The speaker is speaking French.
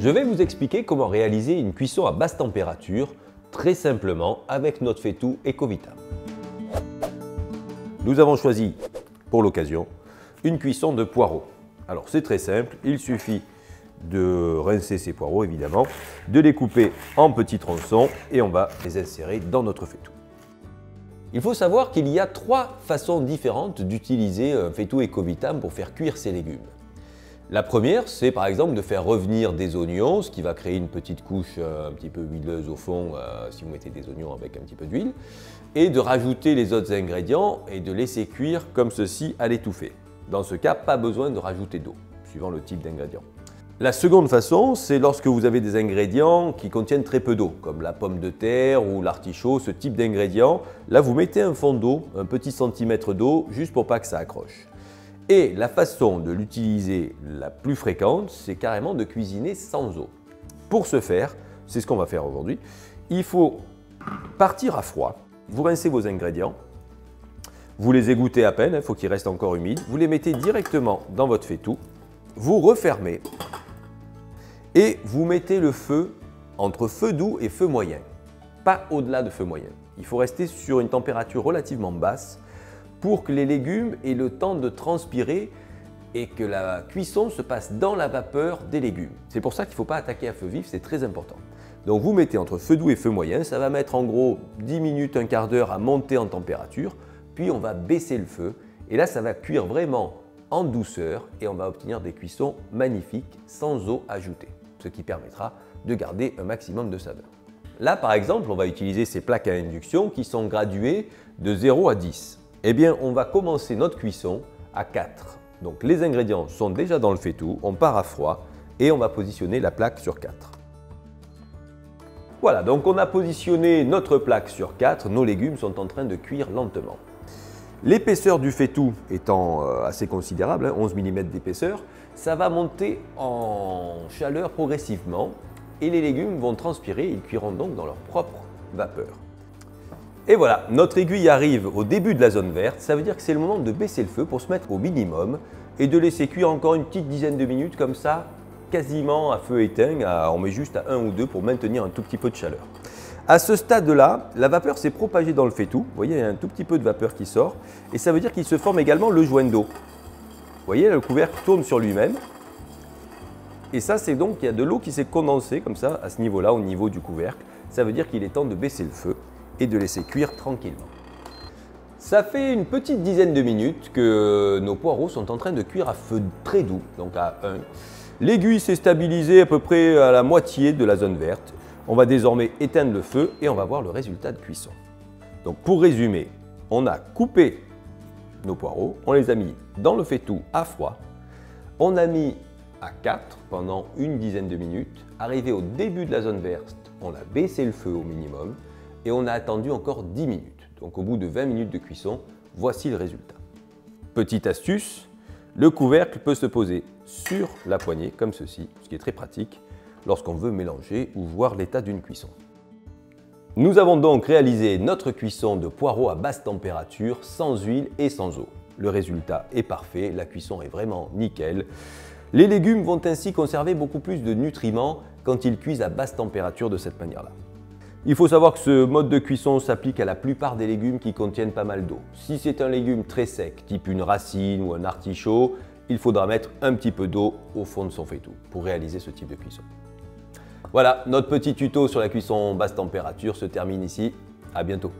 Je vais vous expliquer comment réaliser une cuisson à basse température, très simplement avec notre faitout Ecovitam. Nous avons choisi, pour l'occasion, une cuisson de poireaux. Alors c'est très simple, il suffit de rincer ces poireaux évidemment, de les couper en petits tronçons et on va les insérer dans notre faitout. Il faut savoir qu'il y a 3 façons différentes d'utiliser un faitout Ecovitam pour faire cuire ces légumes. La première, c'est par exemple de faire revenir des oignons, ce qui va créer une petite couche un petit peu huileuse au fond si vous mettez des oignons avec un petit peu d'huile, et de rajouter les autres ingrédients et de laisser cuire comme ceci à l'étouffer. Dans ce cas, pas besoin de rajouter d'eau, suivant le type d'ingrédient. La seconde façon, c'est lorsque vous avez des ingrédients qui contiennent très peu d'eau, comme la pomme de terre ou l'artichaut, ce type d'ingrédients. Là, vous mettez un fond d'eau, un petit centimètre d'eau, juste pour pas que ça accroche. Et la façon de l'utiliser la plus fréquente, c'est carrément de cuisiner sans eau. Pour ce faire, c'est ce qu'on va faire aujourd'hui, il faut partir à froid. Vous rincez vos ingrédients, vous les égouttez à peine, il faut qu'ils restent encore humides. Vous les mettez directement dans votre faitout, vous refermez et vous mettez le feu entre feu doux et feu moyen, pas au-delà de feu moyen. Il faut rester sur une température relativement basse pour que les légumes aient le temps de transpirer et que la cuisson se passe dans la vapeur des légumes. C'est pour ça qu'il ne faut pas attaquer à feu vif, c'est très important. Donc vous mettez entre feu doux et feu moyen, ça va mettre en gros 10 minutes, un quart d'heure à monter en température, puis on va baisser le feu et là ça va cuire vraiment en douceur et on va obtenir des cuissons magnifiques sans eau ajoutée, ce qui permettra de garder un maximum de saveur. Là par exemple, on va utiliser ces plaques à induction qui sont graduées de 0 à 10. Eh bien, on va commencer notre cuisson à 4. Donc les ingrédients sont déjà dans le faitout, on part à froid et on va positionner la plaque sur 4. Voilà, donc on a positionné notre plaque sur 4, nos légumes sont en train de cuire lentement. L'épaisseur du faitout étant assez considérable, 11 mm d'épaisseur, ça va monter en chaleur progressivement et les légumes vont transpirer, ils cuiront donc dans leur propre vapeur. Et voilà, notre aiguille arrive au début de la zone verte, ça veut dire que c'est le moment de baisser le feu pour se mettre au minimum et de laisser cuire encore une petite dizaine de minutes comme ça, quasiment à feu éteint, on met juste à 1 ou 2 pour maintenir un tout petit peu de chaleur. À ce stade-là, la vapeur s'est propagée dans le faitout, vous voyez, il y a un tout petit peu de vapeur qui sort et ça veut dire qu'il se forme également le joint d'eau. Vous voyez, le couvercle tourne sur lui-même et ça c'est donc qu'il y a de l'eau qui s'est condensée comme ça à ce niveau-là, au niveau du couvercle. Ça veut dire qu'il est temps de baisser le feu et de laisser cuire tranquillement. Ça fait une petite dizaine de minutes que nos poireaux sont en train de cuire à feu très doux, donc à 1. L'aiguille s'est stabilisée à peu près à la moitié de la zone verte. On va désormais éteindre le feu et on va voir le résultat de cuisson. Donc pour résumer, on a coupé nos poireaux, on les a mis dans le faitout à froid, on a mis à 4 pendant une dizaine de minutes. Arrivé au début de la zone verte, on a baissé le feu au minimum et on a attendu encore 10 minutes. Donc au bout de 20 minutes de cuisson, voici le résultat. Petite astuce, le couvercle peut se poser sur la poignée comme ceci, ce qui est très pratique lorsqu'on veut mélanger ou voir l'état d'une cuisson. Nous avons donc réalisé notre cuisson de poireaux à basse température, sans huile et sans eau. Le résultat est parfait, la cuisson est vraiment nickel. Les légumes vont ainsi conserver beaucoup plus de nutriments quand ils cuisent à basse température de cette manière-là. Il faut savoir que ce mode de cuisson s'applique à la plupart des légumes qui contiennent pas mal d'eau. Si c'est un légume très sec, type une racine ou un artichaut, il faudra mettre un petit peu d'eau au fond de son faitout pour réaliser ce type de cuisson. Voilà, notre petit tuto sur la cuisson basse température se termine ici. À bientôt.